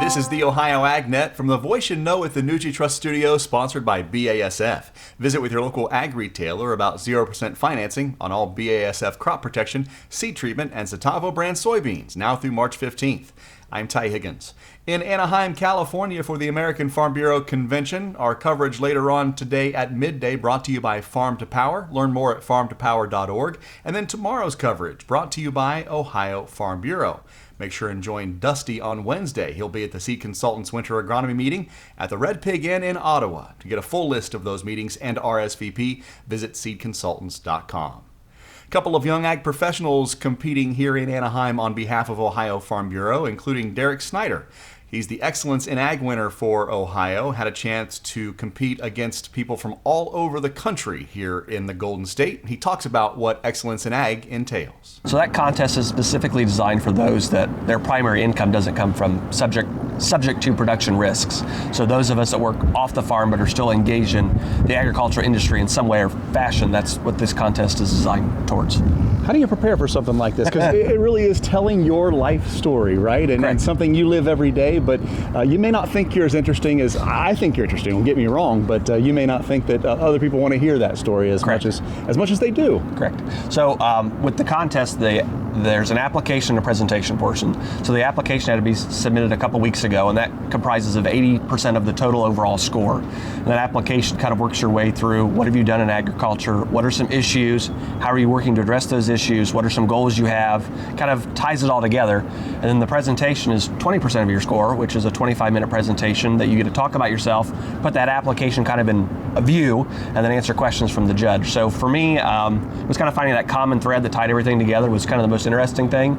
This is the Ohio AgNet from the Voice You Know with the NutriTrust Studio, sponsored by BASF. Visit with your local ag retailer about 0% financing on all BASF crop protection, seed treatment, and Sitavo brand soybeans, now through March 15th. I'm Ty Higgins. In Anaheim, California for the American Farm Bureau Convention. Our coverage later on today at midday brought to you by Farm to Power. Learn more at farmtopower.org. And then tomorrow's coverage brought to you by Ohio Farm Bureau. Make sure and join Dusty on Wednesday. He'll be at the Seed Consultants Winter Agronomy Meeting at the Red Pig Inn in Ottawa. To get a full list of those meetings and RSVP, visit seedconsultants.com. A couple of young ag professionals competing here in Anaheim on behalf of Ohio Farm Bureau, including Derek Snyder. He's the Excellence in Ag winner for Ohio, had a chance to compete against people from all over the country here in the Golden State. He talks about what Excellence in Ag entails. So that contest is specifically designed for those that their primary income doesn't come from subject to production risks. So those of us that work off the farm but are still engaged in the agricultural industry in some way or fashion, that's what this contest is designed towards. How do you prepare for something like this? Because it really is telling your life story, right? And something you live every day, but you may not think you're as interesting as I think you're interesting. Don't get me wrong, but you may not think that other people want to hear that story as much as they do. Correct. So with the contest, there's an application and a presentation portion. So the application had to be submitted a couple weeks ago, and that comprises of 80% of the total overall score. And that application kind of works your way through what have you done in agriculture, what are some issues, how are you working to address those issues, what are some goals you have, kind of ties it all together. And then the presentation is 20% of your score, which is a 25-minute presentation that you get to talk about yourself, put that application kind of in a view, and then answer questions from the judge. So for me, it was kind of finding that common thread that tied everything together was kind of the most interesting thing.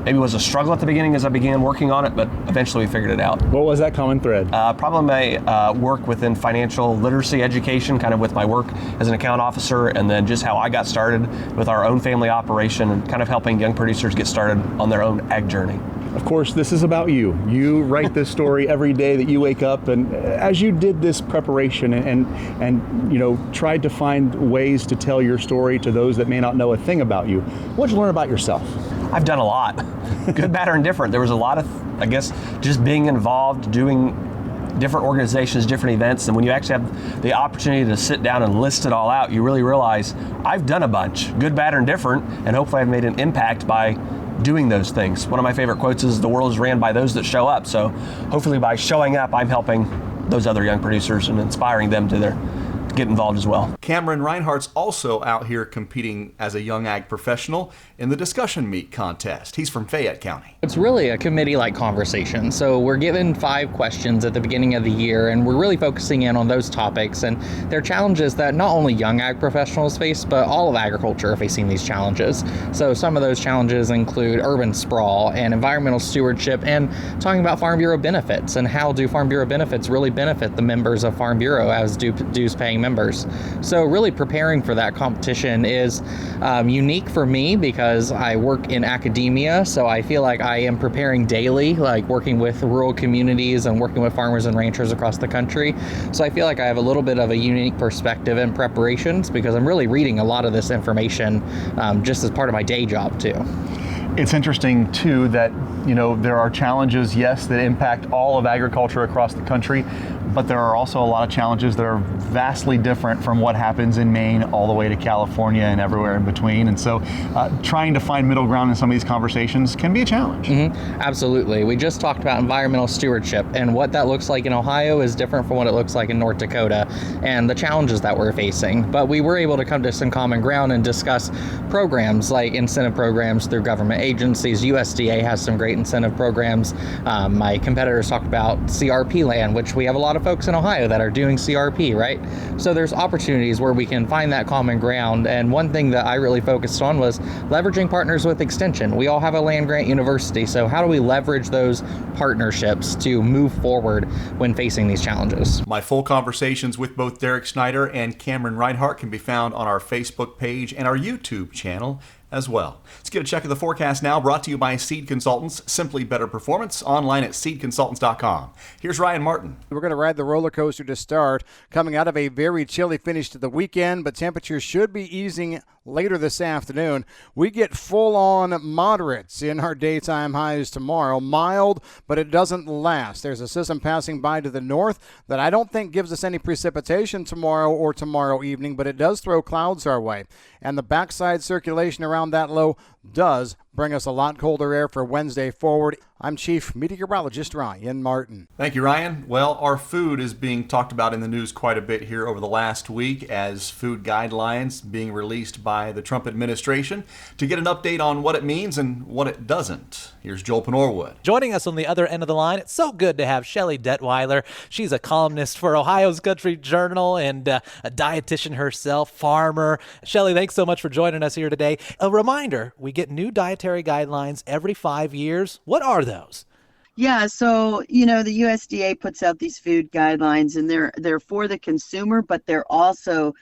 Maybe it was a struggle at the beginning as I began working on it, but eventually we figured it out. What was that common thread? Probably my work within financial literacy education, kind of with my work as an account officer, and then just how I got started with our own family operation and kind of helping young producers get started on their own ag journey. Of course, this is about you. You write this story every day that you wake up, and as you did this preparation and you know, tried to find ways to tell your story to those that may not know a thing about you, what did you learn about yourself? I've done a lot, good, bad, or indifferent. There was a lot of, I guess, just being involved, doing different organizations, different events, and when you actually have the opportunity to sit down and list it all out, you really realize I've done a bunch, good, bad, or indifferent, and hopefully I've made an impact by doing those things. One of my favorite quotes is, the world is ran by those that show up. So hopefully by showing up, I'm helping those other young producers and inspiring them to get involved as well. Cameron Reinhardt's also out here competing as a young ag professional in the discussion meet contest. He's from Fayette County. It's really a committee-like conversation. So we're given 5 questions at the beginning of the year, and we're really focusing in on those topics. And they're challenges that not only young ag professionals face, but all of agriculture are facing these challenges. So some of those challenges include urban sprawl and environmental stewardship, and talking about Farm Bureau benefits and how do Farm Bureau benefits really benefit the members of Farm Bureau as dues-paying members. So really preparing for that competition is unique for me because I work in academia, so I feel like I am preparing daily, like working with rural communities and working with farmers and ranchers across the country. So I feel like I have a little bit of a unique perspective in preparations because I'm really reading a lot of this information just as part of my day job too. It's interesting too that, you know, there are challenges, yes, that impact all of agriculture across the country, but there are also a lot of challenges that are vastly different from what happens in Maine all the way to California and everywhere in between. And so trying to find middle ground in some of these conversations can be a challenge. Mm-hmm. Absolutely. We just talked about environmental stewardship, and what that looks like in Ohio is different from what it looks like in North Dakota and the challenges that we're facing. But we were able to come to some common ground and discuss programs like incentive programs through government agencies. USDA has some great incentive programs. My competitors talked about CRP land, which we have a lot of folks in Ohio that are doing CRP, right? So there's opportunities where we can find that common ground. And one thing that I really focused on was leveraging partners with Extension. We all have a land grant university, so how do we leverage those partnerships to move forward when facing these challenges? My full conversations with both Derek Snyder and Cameron Reinhardt can be found on our Facebook page and our YouTube channel. as well. Let's get a check of the forecast now, brought to you by Seed Consultants. Simply better performance, online at seedconsultants.com. Here's Ryan Martin. We're going to ride the roller coaster to start, coming out of a very chilly finish to the weekend, but temperatures should be easing later this afternoon. We get full-on moderates in our daytime highs tomorrow. Mild, but it doesn't last. There's a system passing by to the north that I don't think gives us any precipitation tomorrow or tomorrow evening, but it does throw clouds our way. And the backside circulation around that low does bring us a lot colder air for Wednesday forward. I'm Chief Meteorologist Ryan Martin. Thank you, Ryan. Well, our food is being talked about in the news quite a bit here over the last week as food guidelines being released by the Trump administration. To get an update on what it means and what it doesn't, here's Joel Penorwood. Joining us on the other end of the line, it's so good to have Shelley Detweiler. She's a columnist for Ohio's Country Journal and a dietitian herself, farmer. Shelley, thanks so much for joining us here today. A reminder, we get new dietary guidelines every 5 years. What are those? Yeah, so, the USDA puts out these food guidelines and they're for the consumer, but they also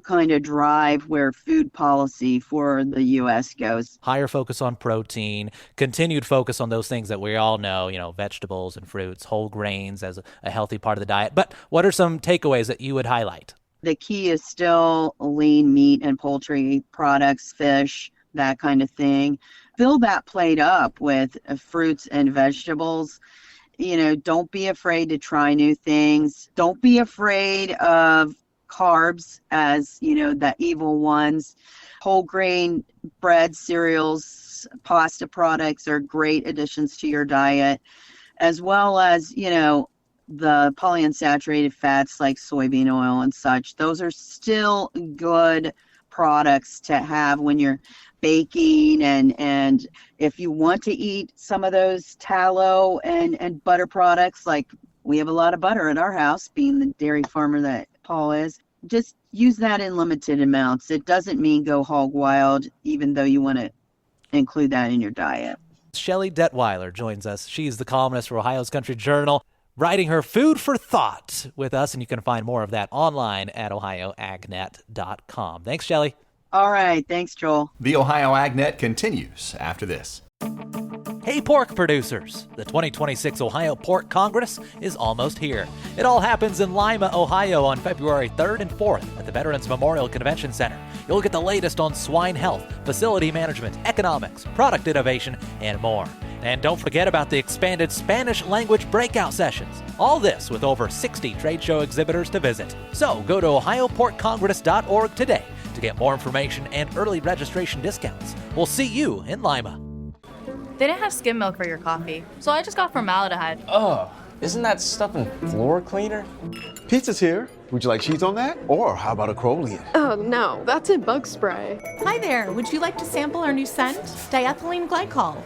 kind of drive where food policy for the U.S. goes. Higher focus on protein, continued focus on those things that we all know, vegetables and fruits, whole grains as a healthy part of the diet. But what are some takeaways that you would highlight? The key is still lean meat and poultry products, fish, that kind of thing. Fill that plate up with fruits and vegetables. Don't be afraid to try new things. Don't be afraid of carbs as, the evil ones. Whole grain bread, cereals, pasta products are great additions to your diet, as well as, the polyunsaturated fats like soybean oil and such. Those are still good products to have when you're baking, and if you want to eat some of those tallow and butter products, like we have a lot of butter at our house, being the dairy farmer that Paul is, just use that in limited amounts. It doesn't mean go hog wild, even though you want to include that in your diet. Shelley Detweiler joins us. She's the columnist for Ohio's Country Journal, writing her Food for Thought with us, and you can find more of that online at ohioagnet.com. Thanks, Shelley. All right. Thanks, Joel. The Ohio AgNet continues after this. Hey, pork producers! The 2026 Ohio Pork Congress is almost here. It all happens in Lima, Ohio on February 3rd and 4th at the Veterans Memorial Convention Center. You'll get the latest on swine health, facility management, economics, product innovation, and more. And don't forget about the expanded Spanish language breakout sessions. All this with over 60 trade show exhibitors to visit. So go to ohioporkcongress.org today to get more information and early registration discounts. We'll see you in Lima. They didn't have skim milk for your coffee, so I just got formaldehyde. Ugh, isn't that stuff in floor cleaner? Pizza's here. Would you like cheese on that? Or how about a Crowley? Oh no, that's in bug spray. Hi there, would you like to sample our new scent? Diethylene glycol.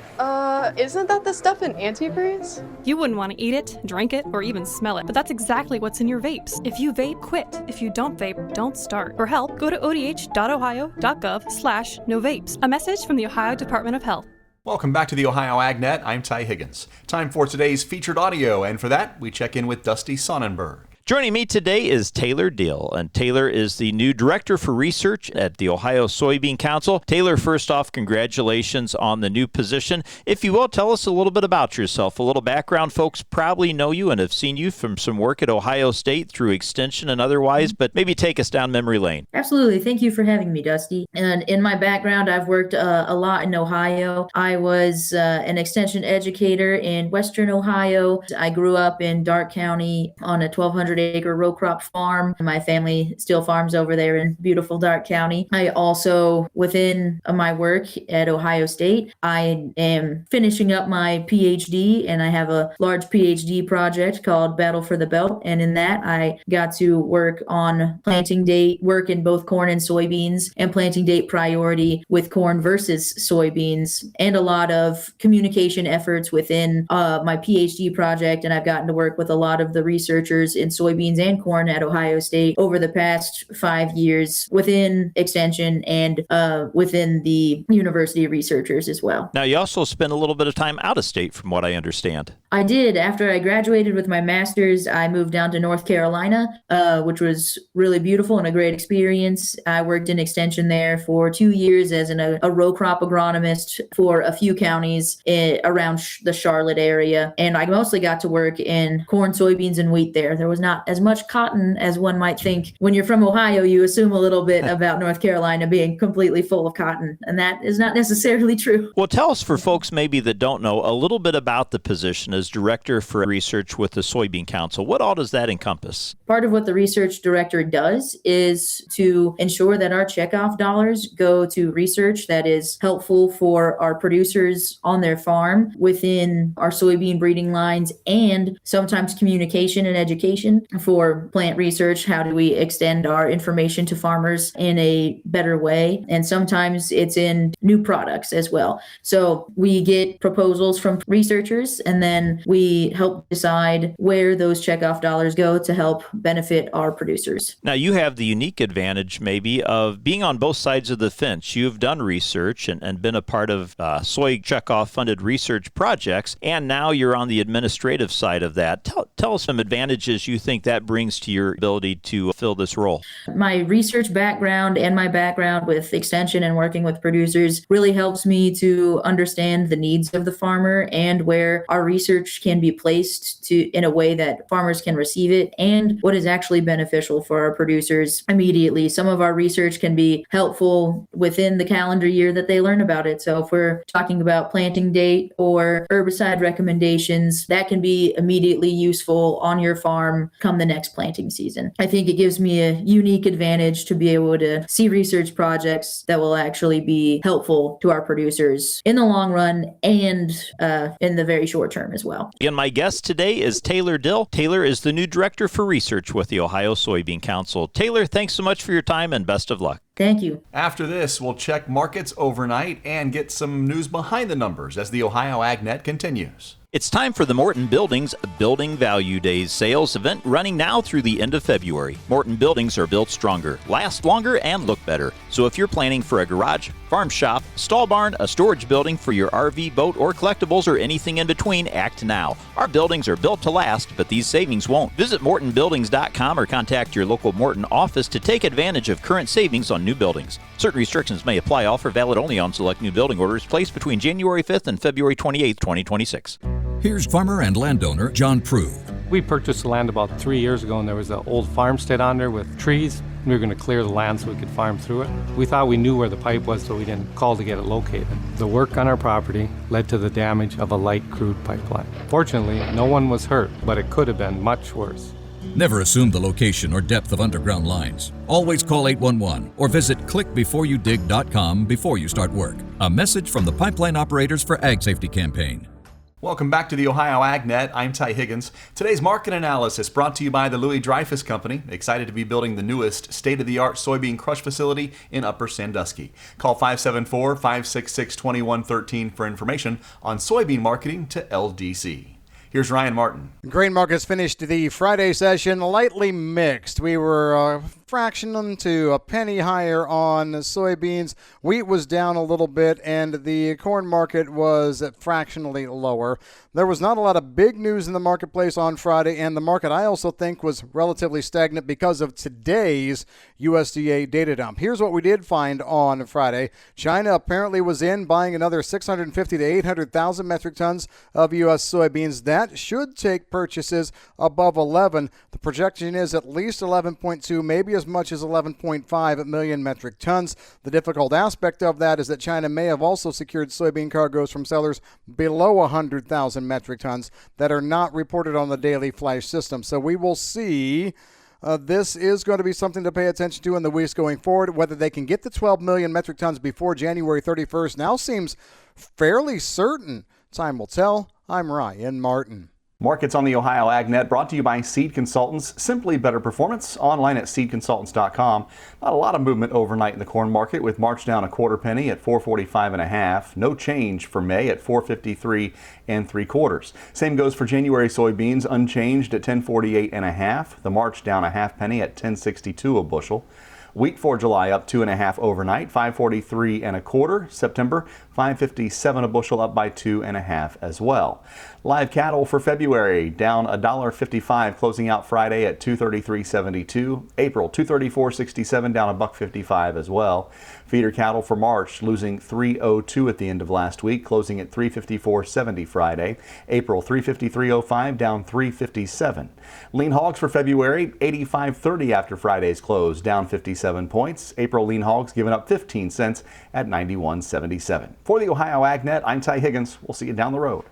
Isn't that the stuff in antifreeze? You wouldn't want to eat it, drink it, or even smell it, but that's exactly what's in your vapes. If you vape, quit. If you don't vape, don't start. For help, go to odh.ohio.gov/no vapes. A message from the Ohio Department of Health. Welcome back to the Ohio AgNet. I'm Ty Higgins. Time for today's featured audio, and for that, we check in with Dusty Sonnenberg. Joining me today is Taylor Dill, and Taylor is the new Director for Research at the Ohio Soybean Council. Taylor, first off, congratulations on the new position. If you will, tell us a little bit about yourself, a little background. Folks probably know you and have seen you from some work at Ohio State through Extension and otherwise, but maybe take us down memory lane. Absolutely. Thank you for having me, Dusty. And in my background, I've worked a lot in Ohio. I was an Extension educator in Western Ohio. I grew up in Darke County on a 1,200-acre row crop farm. My family still farms over there in beautiful Darke County. I also, within my work at Ohio State, I am finishing up my PhD, and I have a large PhD project called Battle for the Belt. And in that, I got to work on planting date work in both corn and soybeans, and planting date priority with corn versus soybeans, and a lot of communication efforts within my PhD project. And I've gotten to work with a lot of the researchers in soybeans and corn at Ohio State over the past 5 years within Extension and within the university researchers as well. Now, you also spent a little bit of time out of state, from what I understand. I did. After I graduated with my master's, I moved down to North Carolina, which was really beautiful and a great experience. I worked in extension there for 2 years as a row crop agronomist for a few counties around the Charlotte area. And I mostly got to work in corn, soybeans, and wheat there. There was not as much cotton as one might think. When you're from Ohio, you assume a little bit about North Carolina being completely full of cotton, and that is not necessarily true. Well, tell us, for folks maybe that don't know, a little bit about the position as Director for Research with the Soybean Council. What all does that encompass? Part of what the research director does is to ensure that our checkoff dollars go to research that is helpful for our producers on their farm within our soybean breeding lines, and sometimes communication and education for plant research. How do we extend our information to farmers in a better way? And sometimes it's in new products as well. So we get proposals from researchers, and then we help decide where those checkoff dollars go to help benefit our producers. Now, you have the unique advantage maybe of being on both sides of the fence. You've done research and been a part of soy checkoff funded research projects, and now you're on the administrative side of that. Tell us some advantages you think that brings to your ability to fill this role. My research background and my background with extension and working with producers really helps me to understand the needs of the farmer and where our research can be placed in a way that farmers can receive it, and what is actually beneficial for our producers immediately. Some of our research can be helpful within the calendar year that they learn about it. So if we're talking about planting date or herbicide recommendations, that can be immediately useful on your farm come the next planting season. I think it gives me a unique advantage to be able to see research projects that will actually be helpful to our producers in the long run and in the very short term as well. And my guest today is Taylor Dill. Taylor is the new Director for Research with the Ohio Soybean Council. Taylor, thanks so much for your time and best of luck. Thank you. After this, we'll check markets overnight and get some news behind the numbers as the Ohio AgNet continues. It's time for the Morton Buildings Building Value Days sales event running now through the end of February. Morton buildings are built stronger, last longer, and look better. So if you're planning for a garage, farm shop, stall barn, a storage building for your RV, boat, or collectibles, or anything in between, act now. Our buildings are built to last, but these savings won't. Visit MortonBuildings.com or contact your local Morton office to take advantage of current savings on new buildings. Certain restrictions may apply. Offer valid only on select new building orders placed between January 5th and February 28th, 2026. Here's farmer and landowner John Prue. We purchased the land about 3 years ago, and there was an old farmstead on there with trees. We were going to clear the land so we could farm through it. We thought we knew where the pipe was, so we didn't call to get it located. The work on our property led to the damage of a light crude pipeline. Fortunately, no one was hurt, but it could have been much worse. Never assume the location or depth of underground lines. Always call 811 or visit clickbeforeyoudig.com before you start work. A message from the Pipeline Operators for Ag Safety campaign. Welcome back to the Ohio AgNet. I'm Ty Higgins. Today's market analysis brought to you by the Louis Dreyfus Company. Excited to be building the newest state-of-the-art soybean crush facility in Upper Sandusky. Call 574-566-2113 for information on soybean marketing to LDC. Here's Ryan Martin. Grain markets finished the Friday session lightly mixed. We were fraction to a penny higher on soybeans. Wheat was down a little bit, and the corn market was fractionally lower. There was not a lot of big news in the marketplace on Friday, and the market I also think was relatively stagnant because of today's USDA data dump. Here's what we did find on Friday. China apparently was in buying another 650 to 800,000 metric tons of U.S. soybeans. That should take purchases above 11. The projection is at least 11.2, maybe as much as 11.5 million metric tons. The difficult aspect of that is that China may have also secured soybean cargoes from sellers below 100,000 metric tons that are not reported on the daily flash system. So we will see. This is going to be something to pay attention to in the weeks going forward. Whether they can get the 12 million metric tons before January 31st now seems fairly certain. Time will tell. I'm Ryan Martin. Markets on the Ohio AgNet brought to you by Seed Consultants. Simply better performance. Online at seedconsultants.com. Not a lot of movement overnight in the corn market, with March down a quarter penny at 445.5. No change for May at 453 3/4. Same goes for January soybeans, unchanged at 1048.5. The March down a half penny at 1062 a bushel. Wheat for July up 2.5 overnight, 543 1/4. September $5.57 a bushel, up by 2.5 as well. Live cattle for February down $1.55, closing out Friday at $233.72. April $234.67, down $1.55 as well. Feeder cattle for March losing $3.02 at the end of last week, closing at $354.70 Friday. April $353.05, down $357. Lean hogs for February $85.30 after Friday's close, down 57 points. April lean hogs giving up 15 cents at $91.77. For the Ohio AgNet, I'm Ty Higgins. We'll see you down the road.